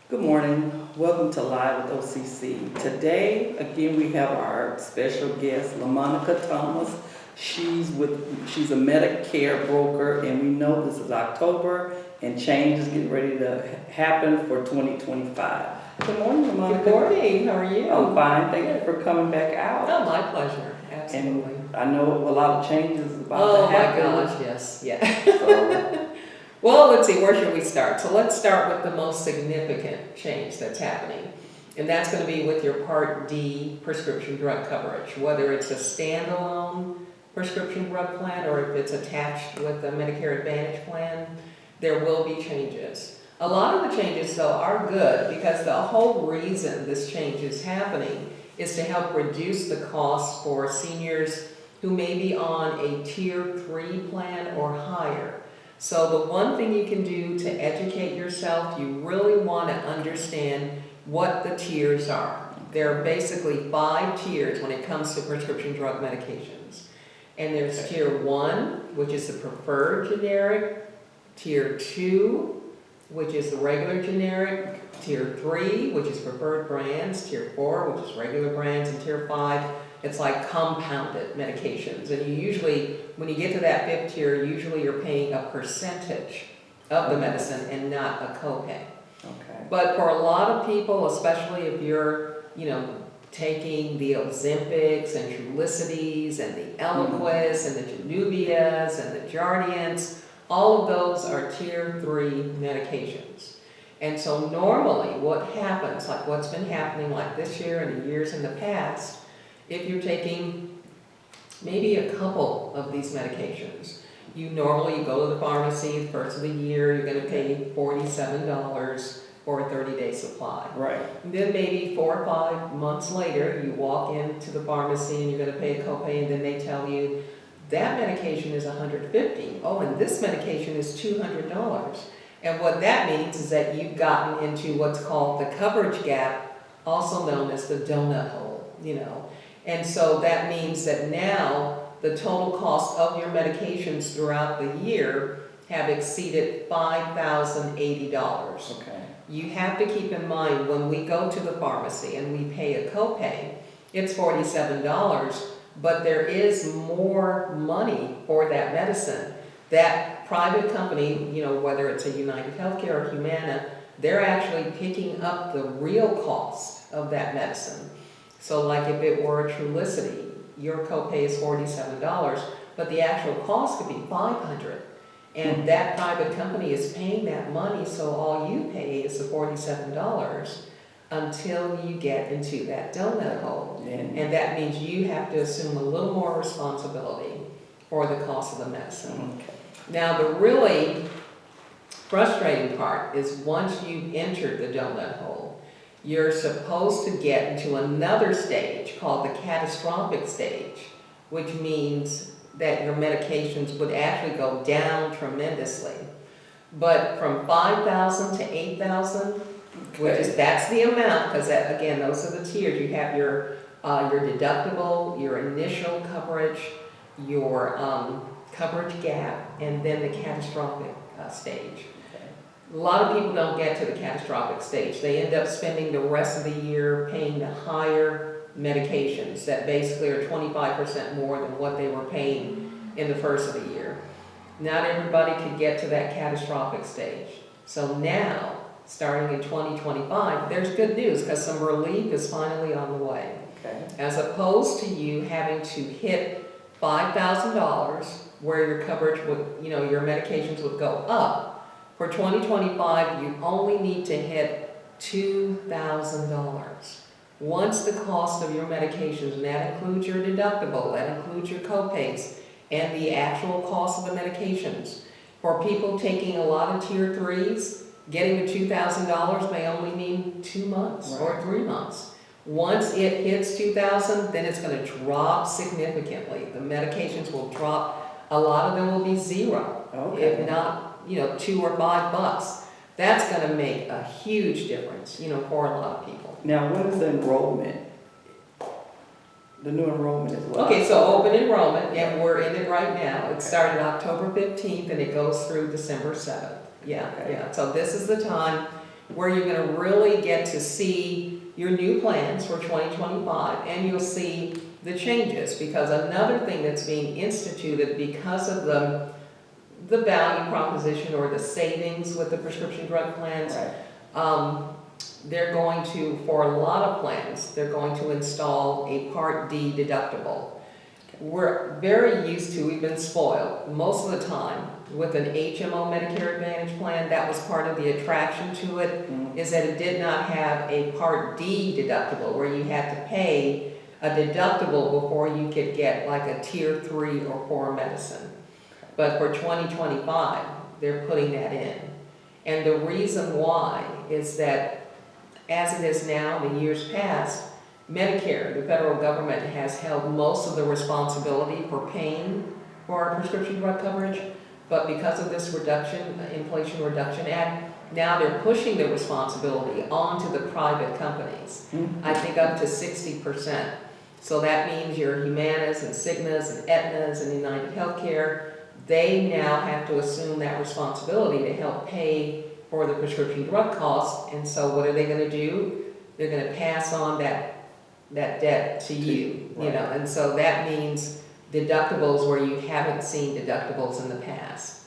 Good morning. Welcome to Live with OCC. Today, again, we have our special guest, LaMonica Thomas. She's a Medicare broker, and we know this is October, and change is getting ready to happen for 2025. Good morning, LaMonica. Good morning. How are you? I'm fine. Thank you for coming back out. Oh, my pleasure. Absolutely. And I know a lot of changes about Oh to my happen. gosh, yes, yeah. So, Well, let's see, where should we start? So let's start with the most significant change that's happening. And that's going to be with your Part D prescription drug coverage, whether it's a standalone prescription drug plan or if it's attached with the Medicare Advantage plan, there will be changes. A lot of the changes, though, are good because the whole reason this change is happening is to help reduce the costs for seniors who may be on a Tier 3 plan or higher. So the one thing you can do to educate yourself, you really want to understand what the tiers are. There are basically 5 tiers when it comes to prescription drug medications. And there's Tier 1, which is the preferred generic, Tier 2, which is the regular generic, Tier 3, which is preferred brands, Tier 4, which is regular brands, and Tier 5, it's like compounded medications. And you usually, when you get to that 5th tier, usually you're paying a percentage of the medicine and not a copay. okay. But for a lot of people, especially if you're, taking the Ozempics and Trulicities and the Eliquis and the Janubias and the Jardiance, all of those are Tier 3 medications. And so normally what happens, like what's been happening like this year and the years in the past, if you're taking maybe a couple of these medications, you normally go to the pharmacy the first of the year, you're going to pay $47 for a 30-day supply. Right. And then maybe 4 or 5 months later, you walk into the pharmacy and you're going to pay a copay, and then they tell you that medication is $150. Oh, and this medication is $200. And what that means is that you've gotten into what's called the coverage gap, also known as the donut hole, And so that means that now the total cost of your medications throughout the year have exceeded $5,080. Okay. You have to keep in mind when we go to the pharmacy and we pay a copay, it's $47, but there is more money for that medicine. That private company, whether it's a United Healthcare or Humana, they're actually picking up the real cost of that medicine. So like if it were a Trulicity, your copay is $47, but the actual cost could be $500. And that private company is paying that money, so all you pay is the $47 until you get into that donut hole. And that means you have to assume a little more responsibility for the cost of the medicine. Okay. Now, the really frustrating part is once you've entered the donut hole, you're supposed to get into another stage called the catastrophic stage, which means that your medications would actually go down tremendously. But from 5,000 to 8,000, that's the amount, because again, those are the tiers. You have your deductible, your initial coverage, your coverage gap, and then the catastrophic stage. A lot of people don't get to the catastrophic stage. They end up spending the rest of the year paying the higher medications that basically are 25% more than what they were paying in the first of the year. Not everybody could get to that catastrophic stage. So now, starting in 2025, there's good news because some relief is finally on the way. Okay. As opposed to you having to hit $5,000 where your coverage would, your medications would go up. For 2025, you only need to hit $2,000. Once the cost of your medications, and that includes your deductible, that includes your copays, and the actual cost of the medications. For people taking a lot of Tier 3s, getting the $2,000 may only mean 2 months or 3 months. Once it hits $2,000, then it's going to drop significantly. The medications will drop. A lot of them will be zero, if not, $2 or $5. That's going to make a huge difference, for a lot of people. Now, when is the enrollment? The new enrollment is what? Okay, so open enrollment, and we're in it right now. It started October 15th and it goes through December 7th. Yeah. So this is the time where you're gonna really get to see your new plans for 2025, and you'll see the changes, because another thing that's being instituted because of the value proposition or the savings with the prescription drug plans, Right. they're going to, for a lot of plans, they're going to install a Part D deductible. We're very used to, we've been spoiled most of the time with an HMO Medicare Advantage plan. That was part of the attraction to it, is that it did not have a Part D deductible where you had to pay a deductible before you could get like a tier 3 or 4 medicine. But for 2025, they're putting that in. And the reason why is that as it is now, in the years past, Medicare, the federal government, has held most of the responsibility for paying for our prescription drug coverage, but because of this reduction, Inflation Reduction Act, now they're pushing the responsibility onto the private companies. I think up to 60%. So that means your Humanas and Cignas and Aetnas and United Healthcare, they now have to assume that responsibility to help pay for the prescription drug costs. And so what are they going to do? They're going to pass on that debt to you, you know, and so that means deductibles where you haven't seen deductibles in the past.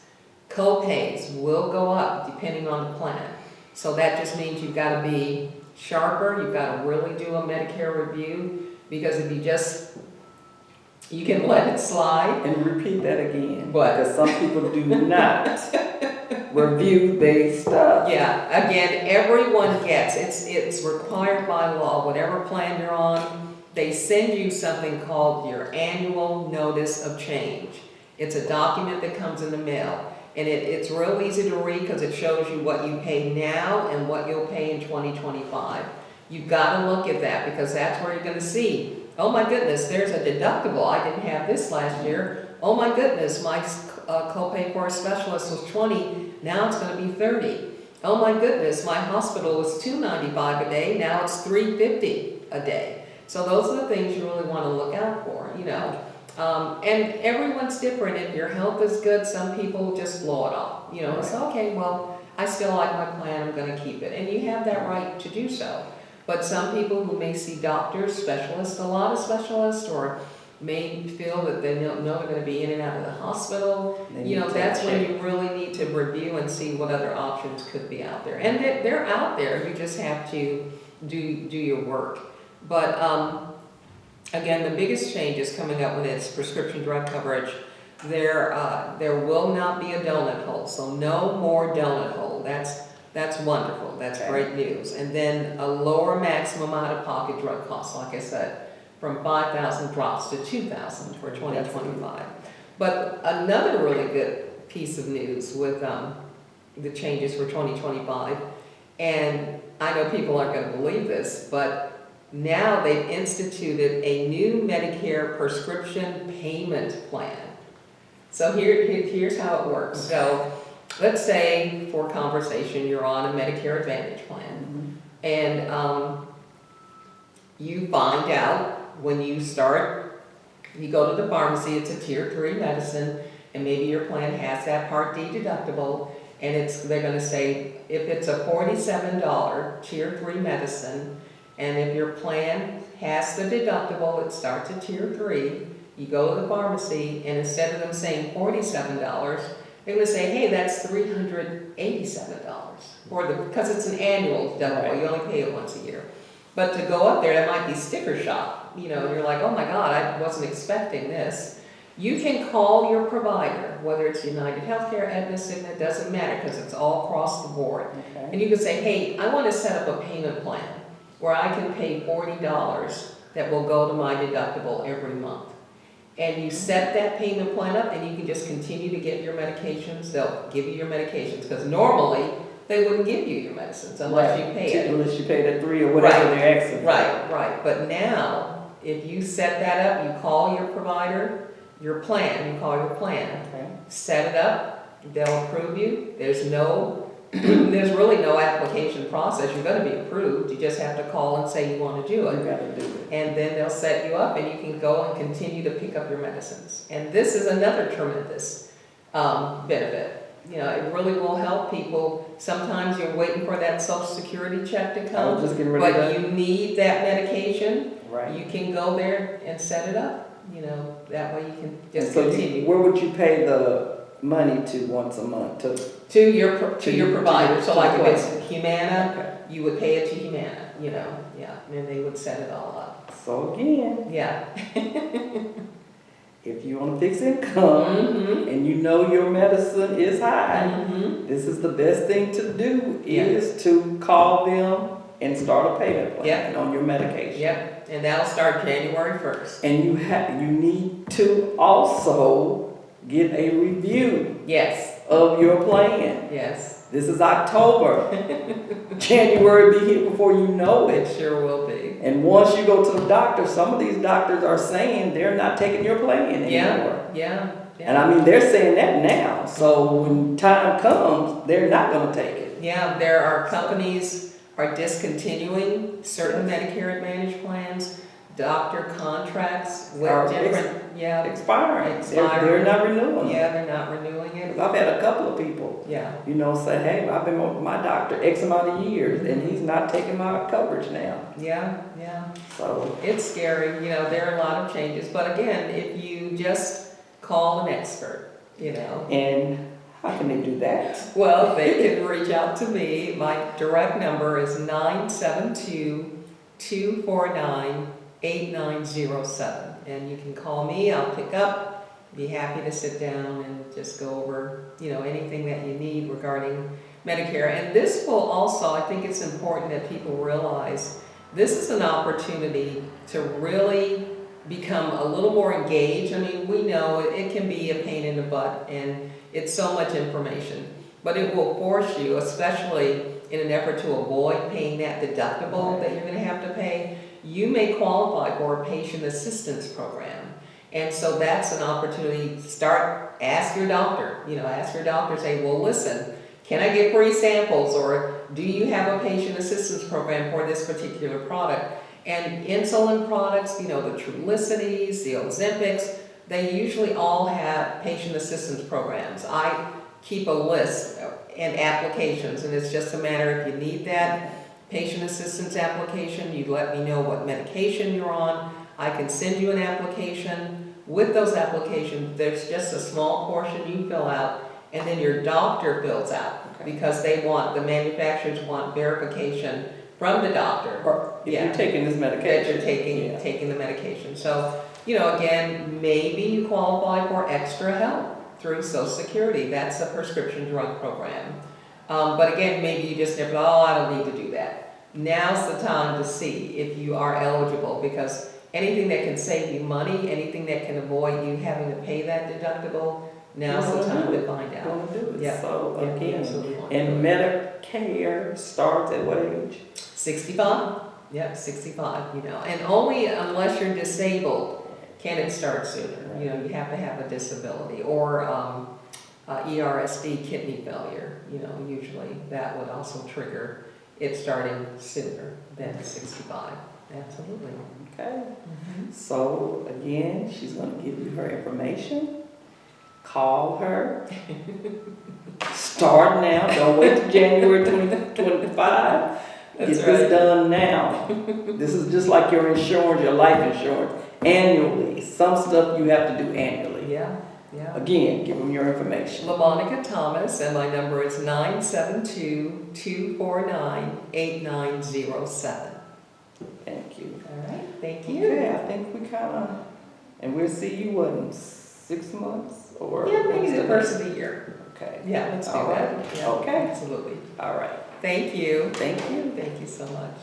Co-pays will go up depending on the plan. So that just means you've got to be sharper, you've got to really do a Medicare review, because if you can let it slide. And repeat that again. What? Because some people do not review their stuff. Yeah, again, everyone gets, it's required by law, whatever plan you're on, they send you something called your annual notice of change. It's a document that comes in the mail, and it's real easy to read because it shows you what you pay now and what you'll pay in 2025. You've got to look at that, because that's where you're going to see, oh my goodness, there's a deductible. I didn't have this last year. Oh my goodness, my copay for a specialist was 20, now it's going to be 30. Oh my goodness, my hospital was $295 a day, now it's $350 a day. So those are the things you really want to look out for, you know. And everyone's different. If your health is good, some people just blow it off. You know, it's okay, well, I still like my plan, I'm going to keep it. And you have that right to do so. But some people who may see doctors, specialists, a lot of specialists, or may feel that they know they're going to be in and out of the hospital, you know, that's when you really need to review and see what other options could be out there. And they're out there, you just have to do your work. But again, the biggest change is coming up when it's prescription drug coverage. There will not be a donut hole, so no more donut hole. That's wonderful, that's great news. And then a lower maximum out-of-pocket drug costs, like I said, from $5,000 drops to $2,000 for 2025. But another really good piece of news with the changes for 2025, and I know people aren't going to believe this, but now they've instituted a new Medicare prescription payment plan. So here's how it works. So let's say, for conversation, you're on a Medicare Advantage plan, and you find out when you start, you go to the pharmacy, it's a tier 3 medicine, and maybe your plan has that Part D deductible, and they're going to say, if it's a $47 tier 3 medicine, and if your plan has the deductible, it starts at tier 3, you go to the pharmacy, and instead of them saying $47, they're going to say, hey, that's $387, because it's an annual deductible, you only pay it once a year. But to go up there, that might be sticker shock. You know, you're like, oh my God, I wasn't expecting this. You can call your provider, whether it's United Healthcare, Aetna, Cigna, doesn't matter, because it's all across the board. And you can say, hey, I want to set up a payment plan where I can pay $40 that will go to my deductible every month. And you set that payment plan up, and you can just continue to get your medications. They'll give you your medications, because normally they wouldn't give you your medicines unless you pay it. Unless you pay the 3 or whatever they're asking for. Right. But now, if you set that up, you call your provider, you call your plan, set it up, they'll approve you. There's really no application process. You're going to be approved. You just have to call and say you want to do it. You got to do it. And then they'll set you up, and you can go and continue to pick up your medicines. And this is another tremendous benefit. You know, it really will help people. Sometimes you're waiting for that Social Security check to I was come, just getting ready but to. you need that medication. Right. You can go there and set it up. You know, that way you can just So continue. where would you pay the money to once a month? To your provider. So like if plan. it's Humana, Okay. you would pay it to Humana, you know, yeah, and they would set it all up. So again, Yeah. if you want to fix income Mm-hmm. and you know your medicine is high, Mm-hmm. this is the best thing to do Yeah. is to call them and start a payment plan Yep. on your medication. Yep, and that'll start January 1st. And you need to also get a review Yes, of your plan. yes, This is October. January be here before you know it it. sure will be. And once you go to the doctor, some of these doctors are saying they're not taking your plan anymore. Yeah. And I mean, they're saying that now. So when time comes, they're not going to take it. Yeah, there are companies are discontinuing certain Medicare Advantage plans, doctor contracts Are with different, yeah, Expiring. Expiring. They're not renewing them. yeah, they're not renewing it. I've had a couple of people, Yeah, say, hey, I've been with my doctor X amount of years and he's not taking my coverage now. yeah. So, It's scary, you know, there are a lot of changes, but again, if you just call an expert, you know. and how can they do that? Well, they can reach out to me. My direct number is 972-249-8907. And you can call me, I'll pick up, be happy to sit down and just go over, you know, anything that you need regarding Medicare. And this will also, I think it's important that people realize, this is an opportunity to really become a little more engaged. I mean, we know it can be a pain in the butt and it's so much information, but it will force you, especially in an effort to avoid paying that deductible that you're going to have to pay. You may qualify for a patient assistance program. And so that's an opportunity to ask your doctor, say, well, listen, can I get free samples, or do you have a patient assistance program for this particular product? And insulin products, the Trulicities, the Ozempics, they usually all have patient assistance programs. I keep a list and applications, and it's just a matter, if you need that patient assistance application, you let me know what medication you're on. I can send you an application. With those applications, there's just a small portion you fill out, and then your doctor fills out, because the manufacturers want verification from the doctor. Or if you're taking this medication. That you're taking the medication. So, again, maybe you qualify for extra help through Social Security. That's a prescription drug program. But again, maybe you just never, I don't need to do that. Now's the time to see if you are eligible, because anything that can save you money, anything that can avoid you having to pay that deductible, now's the time to find out. Going to do it. Yeah. So Yeah, again, absolutely. and Medicare starts at what age? 65? Yep, 65, and only unless you're disabled can it start sooner. You have to have a disability, or ERSD, kidney failure, usually that would also trigger it starting sooner than 65. Absolutely. Okay. So again, she's going to give you her information. Call her. Start now. Don't wait till January 2025. Get this done now. This is just like your insurance, your life insurance. Annually. Some stuff you have to do annually. Yeah. Again, give them your information. LaMonica Thomas, and my number is 972-249-8907. Thank you. All right, thank you. Okay, I think we and we'll see you in 6 months or? Yeah, maybe the first of the year. Okay. Yeah, let's do All that. right. Yeah, Okay. absolutely. All right. Thank you. Thank you. Thank you so much.